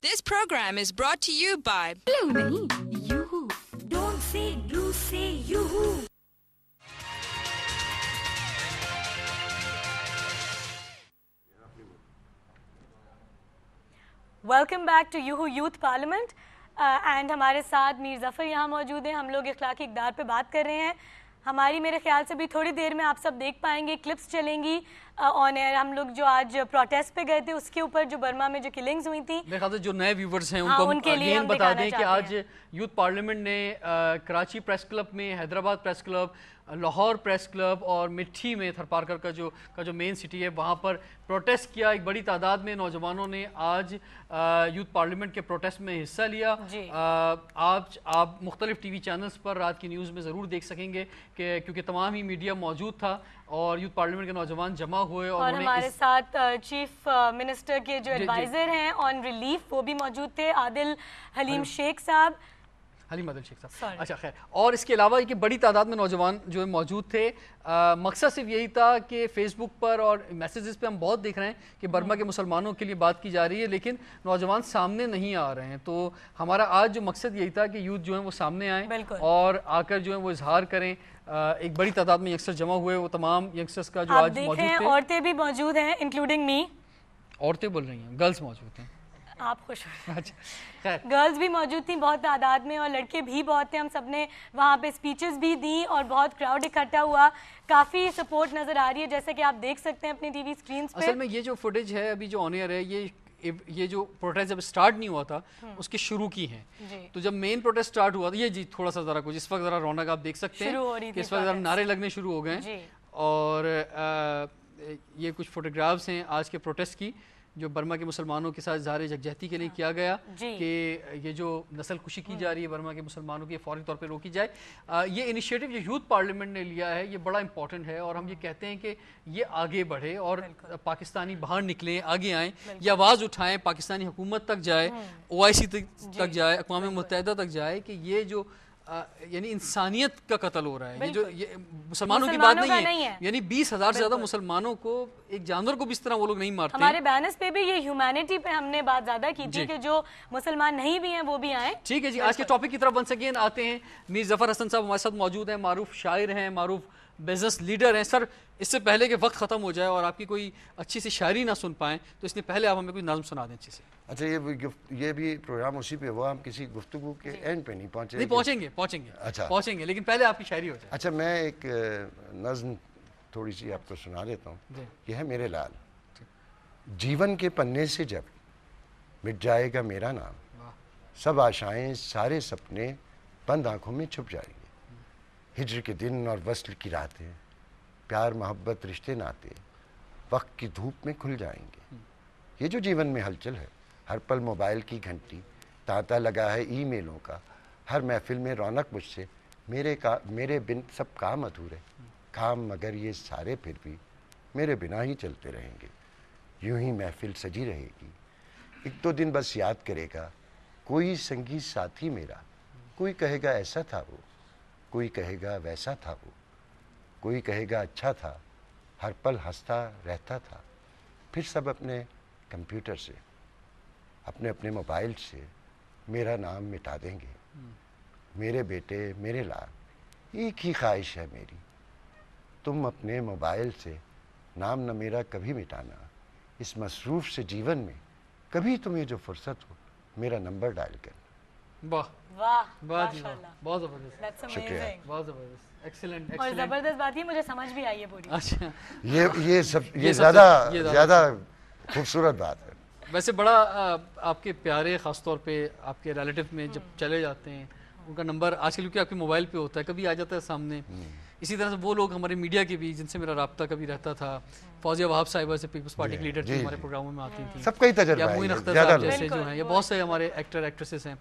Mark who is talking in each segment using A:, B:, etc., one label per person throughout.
A: This program is brought to you by
B: Blue nahi, yoo-hoo. Don't say blue, say yoo-hoo.
C: Welcome back to yoohoo youth parliament and ہمارے ساتھ میر ظفر یہاں موجود ہیں. ہم لوگ اخلاقی اقدار پہ بات کر رہے ہیں. ہماری میرے خیال سے بھی تھوڑی دیر میں آپ سب دیکھ پائیں گے, کلپس چلیں گی آن ایئر. ہم لوگ جو آج پروٹیسٹ پہ گئے تھے اس کے اوپر جو برما میں جو کلنگز ہوئی تھیں,
D: میرے خیال سے جو نئے ویورز ہیں ان کو ہم بتا دیں کہ آج یوتھ پارلیمنٹ نے کراچی پریس کلب میں, Hyderabad press club, Lahore press club اور مٹھی میں تھرپارکر کا جو مین سٹی ہے وہاں پر پروٹیسٹ کیا. ایک بڑی تعداد میں نوجوانوں نے آج یوتھ پارلیمنٹ کے پروٹیسٹ میں حصہ لیا. آج آپ مختلف ٹی وی چینلز پر رات کی نیوز میں ضرور دیکھ سکیں گے کہ کیونکہ تمام ہی میڈیا موجود تھا اور یوتھ پارلیمنٹ کے نوجوان جمع ہوئے.
C: اور ہمارے ساتھ چیف منسٹر کے جو ایڈوائزر ہیں آن ریلیف وہ بھی موجود تھے, عادل حلیم شیخ صاحب.
D: اچھا خیر. اور اس کے علاوہ کہ بڑی تعداد میں نوجوان جو موجود تھے. مقصد صرف یہی تھا کہ فیس بک پر اور میسیجز پہ ہم بہت دیکھ رہے ہیں کہ برما کے مسلمانوں کے لیے بات کی جا رہی ہے لیکن نوجوان سامنے نہیں آ رہے ہیں. تو ہمارا آج جو مقصد یہی تھا کہ یوتھ جو ہیں وہ سامنے آئیں اور آ کر جو ہے وہ اظہار کریں. ایک بڑی تعداد میں ینگسٹر جمع ہوئے, وہ تمام ینگسٹرز کا جو آج موجود تھے.
C: عورتیں بھی موجود ہیں انکلوڈنگ می.
D: عورتیں بول رہی ہیں, گرلز موجود ہیں.
C: آپ خوش ہیں. گرلز بھی موجود تھیں بہت تعداد میں اور لڑکے بھی بہت تھے. ہم سب نے وہاں پہ اسپیچز بھی دیں اور بہت کراؤڈ اکٹھا ہوا. کافی سپورٹ نظر آ رہی ہے جیسے کہ آپ دیکھ سکتے ہیں اپنی ٹی وی اسکرینز پہ.
D: اصل میں یہ جو فوٹیج ہے ابھی جو آن ایئر ہے یہ جو پروٹیسٹ جب سٹارٹ نہیں ہوا تھا اس کے شروع کی ہیں. تو جب مین پروٹیسٹ سٹارٹ ہوا تھا یہ جی تھوڑا سا ذرا کچھ اس وقت ذرا رونق آپ دیکھ سکتے ہیں کہ اس وقت ذرا نعرے لگنے شروع ہو گئے ہیں. اور یہ کچھ فوٹوگرافس ہیں آج کے پروٹیسٹ کی جو برما کے مسلمانوں کے ساتھ اظہار یکجہتی کے لیے کیا گیا کہ یہ جو نسل کشی کی جا رہی ہے برما کے مسلمانوں کی فوری طور پہ روکی جائے. یہ انیشیٹو جو یوتھ پارلیمنٹ نے لیا ہے یہ بڑا امپورٹنٹ ہے اور ہم یہ کہتے ہیں کہ یہ آگے بڑھے اور پاکستانی باہر نکلیں, آگے آئیں, یہ آواز اٹھائیں, پاکستانی حکومت تک جائے, OIC تک جائے, اقوام متحدہ تک جائے کہ یہ جو یعنی انسانیت کا قتل ہو رہا ہے. یہ جو مسلمانوں کی بات نہیں ہے, یعنی 20,000 سے زیادہ مسلمانوں کو, ایک جانور کو بھی اس طرح وہ لوگ نہیں مارتے.
C: ہمارے بینرز پہ بھی یہ ہیومینٹی پہ ہم نے بات زیادہ کی تھی کہ جو مسلمان نہیں بھی ہیں وہ بھی آئیں.
D: ٹھیک ہے جی, آج کے ٹاپک کی طرف ونس اگین آتے ہیں. میر ظفر حسن صاحب ہمارے ساتھ موجود ہیں, معروف شاعر ہیں, معروف بزنس لیڈر ہیں. سر اس سے پہلے کہ وقت ختم ہو جائے اور آپ کی کوئی اچھی سی شاعری نہ سن پائیں تو اس نے پہلے آپ ہمیں کوئی نظم سنا دیں اچھی سے.
E: اچھا یہ بھی پروگرام اسی پہ ہوا, ہم کسی گفتگو کے اینڈ پہ نہیں پہنچے.
D: نہیں پہنچیں گے لیکن پہلے آپ کی شاعری ہو جائے.
E: اچھا میں ایک نظم تھوڑی سی آپ کو سنا دیتا ہوں. یہ ہے میرے لال. جیون کے پنے سے جب مٹ جائے گا میرا نام, سب آشائیں سارے سپنے بند آنکھوں میں چھپ جائیں گے. ہجر کے دن اور وصل کی راتیں, پیار محبت رشتے ناتے وقت کی دھوپ میں کھل جائیں گے. یہ جو جیون میں ہلچل ہے, ہر پل موبائل کی گھنٹی, تانتا لگا ہے ای میلوں کا, ہر محفل میں رونق مجھ سے, میرے بن سب کام ادھورے. کام مگر یہ سارے پھر بھی میرے بنا ہی چلتے رہیں گے. یوں ہی محفل سجی رہے گی. ایک دو دن بس یاد کرے گا کوئی سنگی ساتھی میرا. کوئی کہے گا ایسا تھا وہ, کوئی کہے گا ویسا تھا وہ, کوئی کہے گا اچھا تھا, ہر پل ہنستا رہتا تھا. پھر سب اپنے کمپیوٹر سے, اپنے اپنے موبائل سے میرا نام مٹا دیں گے. میرے بیٹے میرے لال, ایک ہی خواہش ہے میری, تم اپنے موبائل سے نام نہ میرا کبھی مٹانا. اس مصروف سے جیون میں کبھی تمہیں جو فرصت ہو میرا نمبر ڈائل کرنا.
D: واہ
C: واہ
D: بہت زبردست,
E: شکریہ.
D: بہت زبردست, ایکسیلنٹ.
C: اور زبردست بات ہی مجھے سمجھ بھی آئی ہے پوری.
D: اچھا
E: یہ زیادہ خوبصورت بات ہے.
D: ویسے بڑا آپ کے پیارے خاص طور پہ آپ کے ریلیٹیو میں جب چلے جاتے ہیں ان کا نمبر آج کل کیونکہ آپ کے موبائل پہ ہوتا ہے, کبھی آ جاتا ہے سامنے. اسی طرح سے وہ لوگ ہمارے میڈیا کے بھی جن سے میرا رابطہ کبھی رہتا تھا, فوزیہ وہاب صاحبہ سے پیپلز پارٹی کی لیڈر تھی, ہمارے پروگراموں میں آتی تھیں.
E: سب کا ہی تجربہ
D: یا
E: ہے,
D: معین اختر صاحب جیسے جو ہیں, یا بہت سے ہمارے ایکٹر ایکٹریسز ہیں.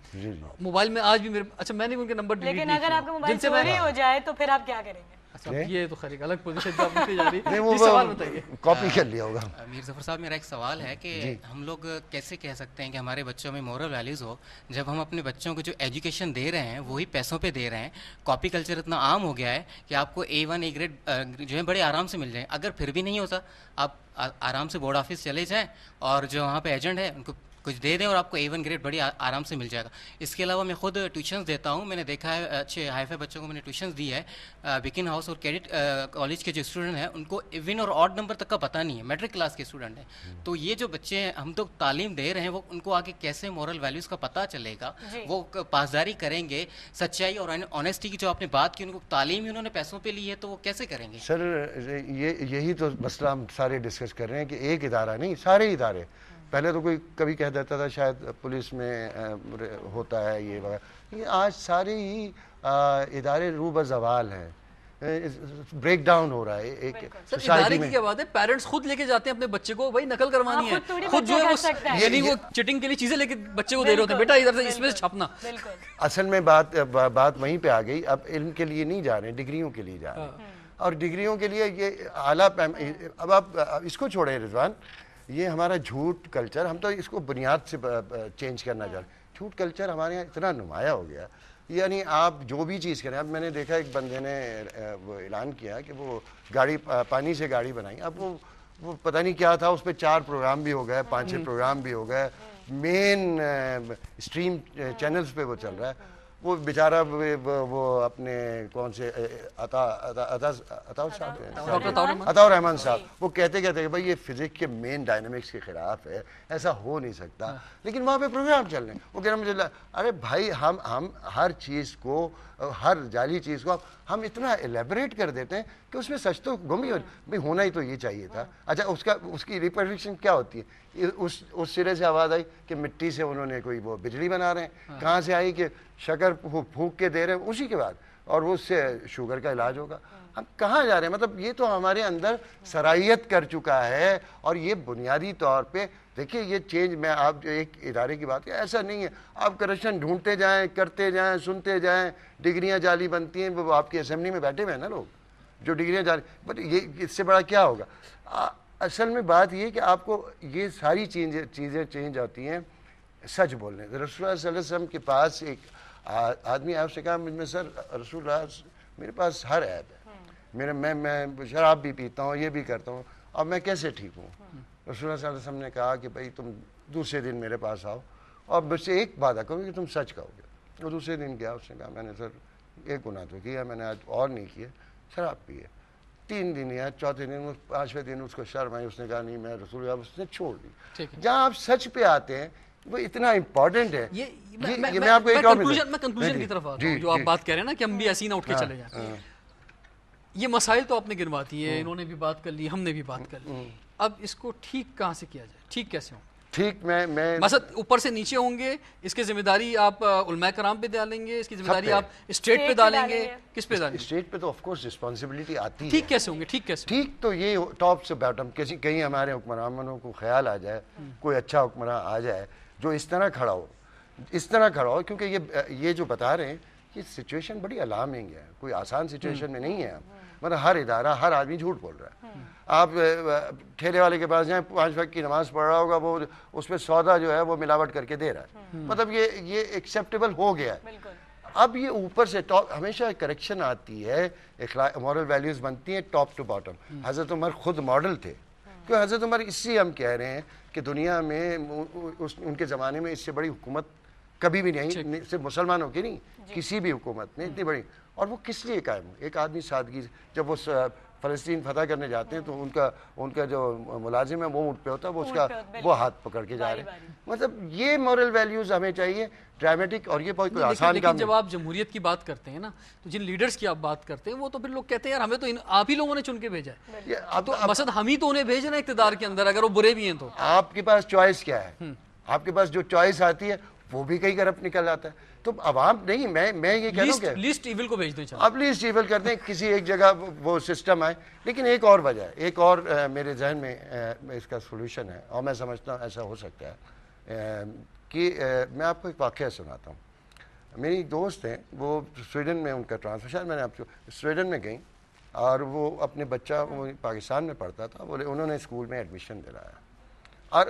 D: موبائل میں آج بھی میرے, اچھا میں نے ان کے نمبر ڈیلیٹ
C: لیکن اگر آپ کا موبائل چوری ہو جائے تو پھر آپ کیا کریں گے؟
D: یہ تو خیر ایک الگ پوزیشن جو آپ مجھے جا رہی ہے. سوال بتائیے.
E: کاپی کر لیا ہوگا.
F: میر ظفر صاحب میرا ایک سوال ہے کہ ہم لوگ کیسے کہہ سکتے ہیں کہ ہمارے بچوں میں مورل ویلیوز ہو جب ہم اپنے بچوں کو جو ایجوکیشن دے رہے ہیں وہی پیسوں پہ دے رہے ہیں. کاپی کلچر اتنا عام ہو گیا ہے کہ آپ کو A1 A گریڈ جو ہے بڑے آرام سے مل جائیں. اگر پھر بھی نہیں ہوتا آپ آرام سے بورڈ آفس چلے جائیں اور جو وہاں پہ ایجنٹ ہے ان کو کچھ دے دیں اور آپ کو A1 گریڈ بڑی آرام سے مل جائے گا. اس کے علاوہ میں خود ٹیوشنز دیتا ہوں. میں نے دیکھا ہے اچھے ہائی فائی بچوں کو میں نے ٹیوشنز دی ہے. بیکن ہاؤس اور کیڈٹ کالج کے جو اسٹوڈنٹ ہیں ان کو ایون اور آڈ نمبر تک کا پتہ نہیں ہے, میٹرک کلاس کے اسٹوڈنٹ ہیں. تو یہ جو بچے ہیں ہم تو تعلیم دے رہے ہیں, وہ ان کو آگے کیسے مورل ویلیوز کا پتہ چلے گا, وہ پاسداری کریں گے, سچائی اور آنیسٹی کی جو آپ نے بات کی, ان کو تعلیم ہی انہوں نے پیسوں پہ لی ہے تو وہ کیسے کریں گے؟
E: سر یہی تو مسئلہ ہم سارے ڈسکس کر رہے ہیں کہ ایک ادارہ نہیں, سارے ادارے. پہلے تو کوئی کبھی کہہ دیتا تھا شاید پولیس میں ہوتا ہے یہ وغیرہ, یہ آج سارے ہی ادارے روبہ زوال ہیں, بریک ڈاؤن ہو رہا ہے ایک
D: ادارے کی کیا بات ہے. پیرنٹس خود لے کے جاتے ہیں اپنے بچے کو, بھائی نقل کروانی ہے, خود جو ہے وہ یعنی وہ چیٹنگ کے لیے چیزیں لے کے بچے کو دے رہے ہوتے ہیں, بیٹا ادھر سے اس میں سے چھاپنا.
E: اصل میں بات وہیں پہ آ گئی. اب علم کے لیے نہیں جا رہے ہیں, ڈگریوں کے لیے جا رہے ہیں, اور ڈگریوں کے لیے یہ اعلیٰ اب آپ اس کو چھوڑیں رضوان, یہ ہمارا جھوٹ کلچر, ہم تو اس کو بنیاد سے چینج کرنا چاہ رہے ہیں. جھوٹ کلچر ہمارے یہاں اتنا نمایاں ہو گیا, یعنی آپ جو بھی چیز کریں. اب میں نے دیکھا ایک بندے نے وہ اعلان کیا کہ وہ گاڑی پانی سے گاڑی بنائی. اب وہ پتہ نہیں کیا تھا, اس پہ 4 پروگرام بھی ہو گئے, 5-6 پروگرام بھی ہو گئے, مین اسٹریم چینلز پہ وہ چل رہا ہے. وہ بیچارہ وہ اپنے کون سے عطاء الرحمن صاحب, وہ کہتے کہ بھائی یہ فزکس کے مین ڈائنامکس کے خلاف ہے, ایسا ہو نہیں سکتا, لیکن وہاں پہ پروگرام چل رہے ہیں. وہ کہہ رہے مجھے ارے بھائی ہم ہر چیز کو, ہر جعلی چیز کو ہم اتنا ایلیبریٹ کر دیتے ہیں کہ اس میں سچ تو گم ہی بھائی ہونا ہی تو یہ چاہیے تھا. اچھا اس کی ریپرکشن کیا ہوتی ہے؟ اس سرے سے آواز آئی کہ مٹی سے انہوں نے کوئی وہ بجلی بنا رہے ہیں, کہاں سے آئی کہ شکر پھونک کے دے رہے ہیں اسی کے بعد, اور اس سے شوگر کا علاج ہوگا. ہم کہاں جا رہے ہیں؟ مطلب یہ تو ہمارے اندر صلاحیت کر چکا ہے. اور یہ بنیادی طور پہ دیکھیے یہ چینج, میں آپ جو ایک ادارے کی بات, ایسا نہیں ہے آپ کرپشن ڈھونڈتے جائیں, کرتے جائیں, سنتے جائیں, ڈگریاں جعلی بنتی ہیں. وہ آپ کی اسمبلی میں بیٹھے ہوئے ہیں نا لوگ جو ڈگریاں جعلی, بٹ یہ اس سے بڑا کیا ہوگا؟ اصل میں بات یہ کہ آپ کو یہ ساری چیزیں چینج ہوتی ہیں سچ بولنے. رسول اللہ صلی اللہ علیہ وسلم کے پاس ایک آدمی آپ سے کہا مجھ میں سر رسول اللہ میرے پاس ہر عیب ہے, میں شراب بھی پیتا ہوں, یہ بھی کرتا ہوں, اب میں کیسے ٹھیک ہوں؟ رسول اللہ صلی اللہ علیہ وسلم نے کہا کہ بھائی تم دوسرے دن میرے پاس آؤ اور مجھ سے ایک وعدہ کرو کہ تم سچ کہو گے. اور دوسرے دن گیا, اس نے کہا میں نے سر ایک گناہ تو کیا, میں نے آج اور نہیں کیا, شراب پی ہے. 3 دن یا چوتھے دن 5ویں دن اس کو شرم آئی, اس نے کہا نہیں میں رسول اللہ, اس نے چھوڑ دی. جہاں آپ سچ پہ آتے ہیں وہ اتنا امپورٹنٹ ہے.
D: میں آپ کو ایک اور کنکلوژن کی طرف آتا ہوں, جو آپ بات کہہ رہے ہیں نا کہ ہم بھی ایسی نہ اٹھ کے چلے جائیں. یہ مسائل تو آپ نے گنواتی ہیں, انہوں نے بھی بات کر لی, ہم نے بھی بات کر لی. اب اس کو ٹھیک کہاں سے کیا جائے, ٹھیک کیسے ہوں؟
E: ٹھیک میں
D: مثلا اوپر سے نیچے ہوں گے, اس کی ذمہ داری آپ علماء کرام پہ ڈالیں گے, اس کی ذمہ داری آپ اسٹیٹ پہ ڈالیں گے, کس پہ ڈالیں گے؟
E: اسٹیٹ پہ تو آف کورس رسپانسبلٹی آتی ہے.
D: ٹھیک کیسے ہوں گے؟ ٹھیک
E: تو یہ ٹاپ سے باٹم, کہیں ہمارے حکمرانوں کو خیال آ جائے, کوئی اچھا حکمران آ جائے جو اس طرح کھڑا ہو, کیونکہ یہ جو بتا رہے ہیں یہ سچویشن بڑی الارمنگ ہے, کوئی آسان سچویشن میں نہیں ہے. مطلب ہر ادارہ, ہر آدمی جھوٹ بول رہا ہے. آپ ٹھیلے والے کے پاس جائیں, 5 وقت کی نماز پڑھ رہا ہوگا, وہ اس پہ سودا جو ہے وہ ملاوٹ کر کے دے رہا ہے. مطلب یہ ایکسیپٹیبل ہو گیا ہے. اب یہ اوپر سے ٹاپ, ہمیشہ کریکشن آتی ہے, مورل ویلیوز بنتی ہیں ٹاپ ٹو باٹم. حضرت عمر خود ماڈل تھے, کیوں حضرت عمر اس سے ہم کہہ رہے ہیں کہ دنیا میں ان کے زمانے میں اس سے بڑی حکومت کبھی بھی نہیں, صرف مسلمانوں کی نہیں, کسی بھی حکومت نے اتنی بڑی. اور وہ کس لیے قائم ہو؟ ایک آدمی سادگی, جب وہ فلسطین فتح کرنے جاتے ہیں تو ان کا جو ملازم ہے وہ اونٹ پہ ہوتا ہے, وہ اس کا وہ ہاتھ پکڑ کے جا رہے ہیں. مطلب یہ مورل ویلیوز ہمیں چاہیے ڈرامیٹک, اور یہ کوئی آسان کام.
D: جب آپ جمہوریت کی بات کرتے ہیں نا, تو جن لیڈرز کی آپ بات کرتے ہیں وہ تو پھر لوگ کہتے ہیں یار ہمیں تو آپ ہی لوگوں نے چن کے بھیجا ہے, تو مقصد ہم ہی تو انہیں بھیج رہے ہیں اقتدار کے اندر, اگر وہ برے بھی ہیں تو.
E: آپ کے پاس چوائس کیا ہے؟ آپ کے پاس جو چوائس آتی ہے وہ بھی کئی کرپٹ نکل آتا ہے. تو عوام نہیں, میں یہ کہہ رہا ہوں کہ
D: لیسٹ ایول کو بھیج دیں,
E: آپ لیسٹ ایول کرتے ہیں, کسی ایک جگہ وہ سسٹم آئے. لیکن ایک اور وجہ ہے, ایک اور میرے ذہن میں اس کا سولوشن ہے, اور میں سمجھتا ہوں ایسا ہو سکتا ہے کہ میں آپ کو ایک واقعہ سناتا ہوں. میری ایک دوست ہیں, وہ سویڈن میں ان کا ٹرانسفر, شاید میں نے آپ کو سویڈن میں گئیں, اور وہ اپنے بچہ وہ پاکستان میں پڑھتا تھا, بولے انہوں نے اسکول میں ایڈمیشن دلایا. اور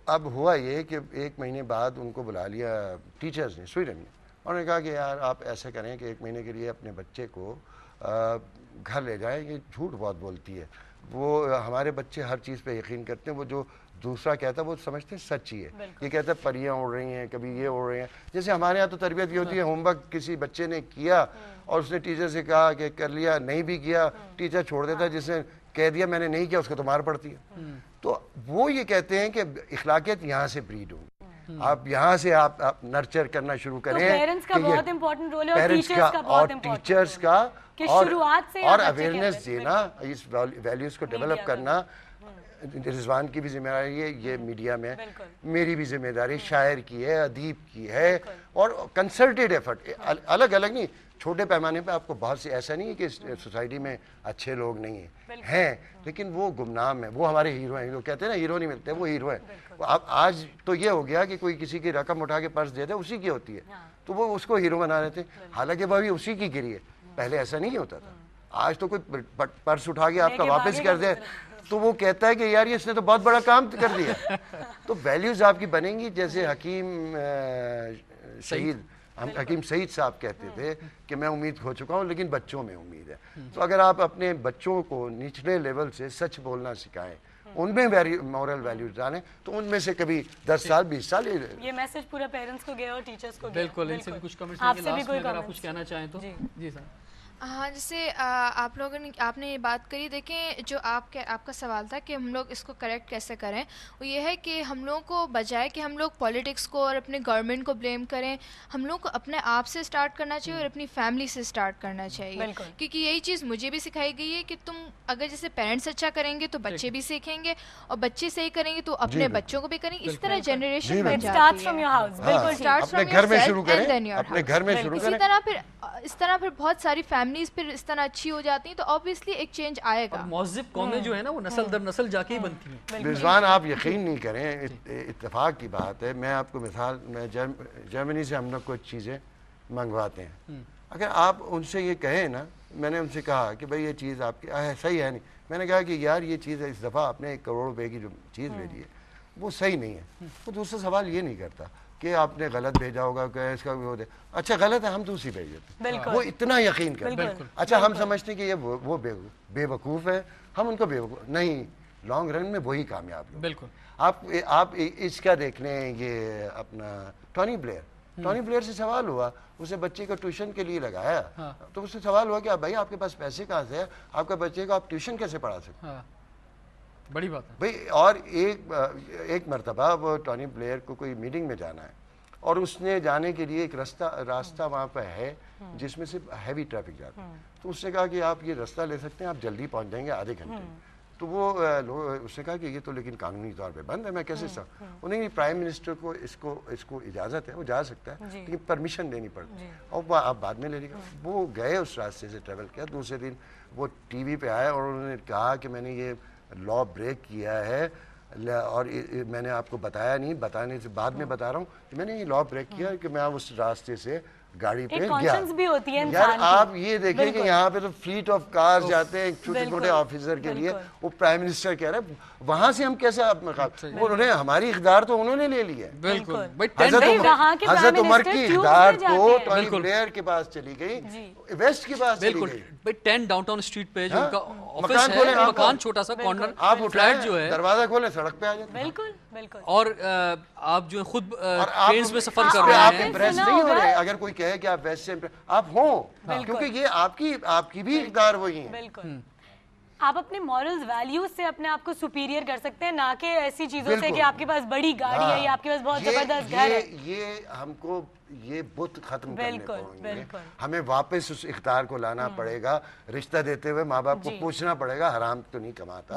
E: اب ہوا یہ کہ 1 مہینے بعد ان کو بلا لیا ٹیچرز نے سویڈن میں, انہوں نے کہا کہ یار آپ ایسا کریں کہ 1 مہینے کے لیے اپنے بچے کو گھر لے جائیں, یہ جھوٹ بہت بولتی ہے, وہ ہمارے بچے ہر چیز پہ یقین کرتے ہیں, وہ جو دوسرا کہتا ہے وہ سمجھتے ہیں سچ ہی ہے. یہ کہتا ہے پریاں اڑ رہی ہیں, کبھی یہ اڑ رہی ہیں. جیسے ہمارے یہاں تو تربیت یہ ہوتی ہے, ہوم ورک کسی بچے نے کیا اور اس نے ٹیچر سے کہا کہ کر لیا, نہیں بھی کیا ٹیچر چھوڑ دیتا ہے, جس نے کہہ دیا میں نے نہیں کیا اس کو تو مار پڑتی ہے. تو وہ یہ کہتے ہیں کہ اخلاقیت یہاں سے بریڈ ہوگی, آپ یہاں سے آپ نرچر کرنا شروع کریں.
C: پیرنٹس کا بہت امپورٹنٹ رول ہے
E: اور ٹیچرس کا اور اویئرنیس دینا, اس ویلیوز کو ڈیولپ کرنا. رضوان کی بھی ذمہ داری ہے یہ میڈیا میں, میری بھی ذمہ داری, شاعر کی ہے, ادیب کی ہے, اور کنسلٹیڈ ایفرٹ, الگ الگ نہیں, چھوٹے پیمانے پہ. آپ کو بہت سے ایسا نہیں ہے کہ سوسائٹی میں اچھے لوگ نہیں ہیں, لیکن وہ گمنام ہیں, وہ ہمارے ہیرو ہیں. لوگ کہتے ہیں نا ہیرو نہیں ملتے, وہ ہیرو ہیں. اب آج تو یہ ہو گیا کہ کوئی کسی کی رقم اٹھا کے پرس دے دے, اسی کی ہوتی ہے, تو وہ اس کو ہیرو بنا دیتے ہیں, حالانکہ وہ بھی اسی کی گری ہے. پہلے ایسا نہیں ہوتا تھا. آج تو کوئی پرس اٹھا کے آپ کا واپس کر دے تو وہ کہتا ہے کہ یار اس نے تو بہت بڑا کام کر دیا. تو ویلیوز آپ کی بنیں گی. جیسے حکیم سعید صاحب کہتے تھے کہ میں امید کھو چکا ہوں لیکن بچوں میں امید ہے. تو اگر آپ اپنے بچوں کو نچلے لیول سے سچ بولنا سکھائیں, ان میں مورل ویلیوز ڈالیں, تو ان میں سے کبھی 10 سال 20 سال
C: یہ میسج پورا پیرنٹس کو گیا اور ٹیچرز کو گیا.
D: بالکل. ان سے بھی کچھ کمنٹس لیں گے لاسٹ میں, اگر آپ کچھ کہنا چاہیں تو. جی سر.
G: ہاں, جیسے آپ نے یہ بات کری, دیکھیں جو آپ کا سوال تھا کہ ہم لوگ اس کو کریکٹ کیسے کریں, وہ یہ ہے کہ ہم لوگوں کو بجائے کہ ہم لوگ پولیٹکس کو اور اپنے گورنمنٹ کو بلیم کریں, ہم لوگ کو اپنے آپ سے سٹارٹ کرنا چاہیے اور اپنی فیملی سے سٹارٹ کرنا چاہیے. کیونکہ یہی چیز مجھے بھی سکھائی گئی ہے کہ تم اگر جیسے پیرنٹس اچھا کریں گے تو بچے بھی سیکھیں گے, اور بچے صحیح کریں گے تو اپنے بچوں کو بھی کریں گے. اس طرح جنریشن بن جاتی ہے. اس طرح پھر بہت ساری فیملیز پھر اس طرح اچھی ہو جاتی ہیں, تو obviously ایک چینج آئے گا.
D: مہذب قومیں جو ہے نا وہ نسل در نسل جا کے ہی بنتی ہیں.
E: رضوان آپ یقین نہیں کریں, اتفاق کی بات ہے. میں آپ کو مثال, میں جرمنی سے ہم لوگ کچھ چیزیں منگواتے ہیں. اگر آپ ان سے یہ کہیں نا, میں نے ان سے کہا کہ بھائی یہ چیز آپ کی صحیح ہے نہیں, میں نے کہا کہ یار یہ چیز اس دفعہ آپ نے 1 کروڑ روپے کی جو چیز بھیجی ہے وہ صحیح نہیں ہے. وہ دوسرا سوال یہ نہیں کرتا کہ آپ نے غلط بھیجا ہوگا, کہ اس کا وہ دے, اچھا غلط ہے ہم دوسری بھیج دیتے ہیں. وہ اتنا یقین کرتے ہیں. اچھا ہم سمجھتے ہیں کہ یہ وہ بے وقوف ہے, ہم ان کو بے وقوف نہیں, لانگ رن میں وہی کامیاب لوگ.
D: بالکل.
E: آپ اس کا دیکھ لیں, یہ اپنا ٹونی بلیئر سے سوال ہوا, اسے بچے کو ٹیوشن کے لیے لگایا, تو اس سے سوال ہوا کہ بھائی آپ کے پاس پیسے کہاں سے ہے, آپ کا بچے کو آپ ٹیوشن کیسے پڑھا سکتے ہیں.
D: بڑی بات ہے
E: بھائی. اور ایک مرتبہ وہ ٹونی بلیئر کو کوئی میٹنگ میں جانا ہے, اور اس نے جانے کے لیے ایک راستہ وہاں پہ ہے جس میں سے ہیوی ٹریفک جاتا ہے. تو اس نے کہا کہ آپ یہ راستہ لے سکتے ہیں, آپ جلدی پہنچ جائیں گے آدھے گھنٹے. تو وہ اس نے کہا کہ یہ تو لیکن قانونی طور پہ بند ہے, میں کیسے انہیں پرائم منسٹر کو اس کو اجازت ہے, وہ جا سکتا ہے لیکن پرمیشن لینی پڑتی ہے, اور وہ آپ بعد میں لے لے گا. وہ گئے اس راستے سے ٹریول کیا, دوسرے دن وہ ٹی وی پہ آئے اور انہوں نے کہا کہ میں نے یہ لا بریک کیا ہے, اور میں نے آپ کو بتایا نہیں, بتانے سے بعد میں بتا رہا ہوں کہ میں نے یہ لا بریک کیا کہ میں اس راستے سے گاڑی پہ گیا. یار آپ یہ دیکھیں کہ یہاں پہ تو فلیٹ آف کار جاتے ہیں چھوٹے چھوٹے آفیسر کے لیے, وہ پرائم منسٹر کہہ رہے ہیں وہاں سے ہم کیسے انہوں نے ہماری اقدار تو انہوں نے لے لی ہے. حضرت عمر کی اقدار تو ٹونی بلیئر کے پاس چلی گئی, ویسٹ کے پاس چلی گئی.
D: 10 ڈاؤن ٹاؤن اسٹریٹ پہ جو ان کا آفس ہے, مکان چھوٹا سا کارنر,
E: آپ
D: فلیٹ جو ہے
E: دروازہ کھولیں سڑک پہ آ جاتے.
C: بالکل بالکل.
D: اور آپ جو خود ٹرینز میں سفر کر رہے ہیں,
E: آپ امپریس نہیں ہو رہے. اگر کوئی کہے کہ آپ ویسٹ سے آپ ہوں, کیونکہ یہ آپ کی بھی اقدار وہی ہیں.
C: بالکل. آپ اپنے مورلز ویلیوز سے اپنے آپ کو سپیریئر کر سکتے ہیں, نہ کہ ایسی چیزوں سے کہ آپ کے پاس بڑی گاڑی ہے یا آپ کے پاس بہت زبردست گھر ہے.
E: یہ ہم کو یہ بت ختم کرنے پڑیں گے. ہمیں واپس اس اقدار کو لانا پڑے گا. رشتہ دیتے ہوئے ماں باپ کو پوچھنا پڑے گا, حرام تو نہیں کماتا.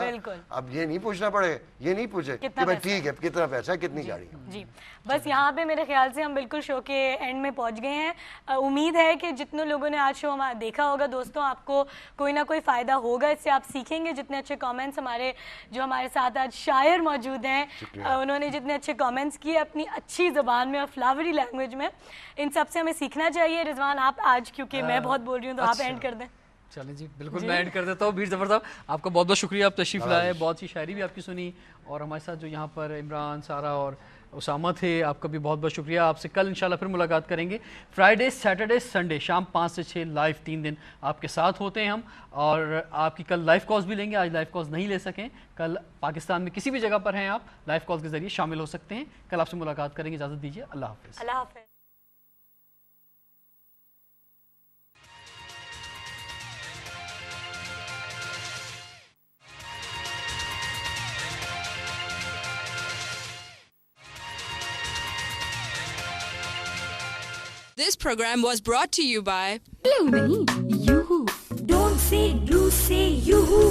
E: اب یہ نہیں پوچھنا پڑے گا, یہ نہیں پوچھے کہ بھائی ٹھیک ہے کتنا پیسہ کتنی گاڑی.
C: جی بس یہاں پہ میرے خیال سے ہم بالکل شو کے اینڈ میں پہنچ گئے ہیں. امید ہے کہ جتنے لوگوں نے آج شو دیکھا ہوگا دوستوں, آپ کو کوئی نہ کوئی فائدہ ہوگا, اس سے آپ سیکھیں گے. جتنے اچھے کامنٹس ہمارے ساتھ آج شاعر موجود ہیں, انہوں نے جتنے اچھے کامنٹس کیے اپنی اچھی زبان میں اور فلاوری لینگویج میں, ان سب سے ہمیں سیکھنا چاہیے. رضوان آپ آج, کیونکہ میں بہت بول رہی ہوں تو آپ اینڈ کر دیں.
D: چلیں جی بالکل, میں اینڈ کر دیتا ہوں. میر ظفر صاحب آپ کا بہت بہت شکریہ, آپ تشریف لائے, بہت سی شاعری بھی آپ کی سنی, اور ہمارے ساتھ جو یہاں پر عمران, سارہ اور اسامہ تھے، آپ کا بھی بہت بہت شکریہ. آپ سے کل انشاءاللہ پھر ملاقات کریں گے. فرائیڈے، سیٹرڈے، سنڈے شام 5 سے 6 لائیو 3 دن آپ کے ساتھ ہوتے ہیں ہم. اور آپ کی کل لائیو کالز بھی لیں گے. آج لائیو کالز نہیں لے سکیں. کل پاکستان میں کسی بھی جگہ پر ہیں آپ لائیو کالز کے ذریعے شامل ہو سکتے ہیں. کل آپ سے ملاقات کریں گے. اجازت دیجیے. اللہ حافظ.
C: اللہ حافظ.
A: This program was brought to you by
B: Blue nahi, yoo-hoo. Don't say blue, say yoo-hoo.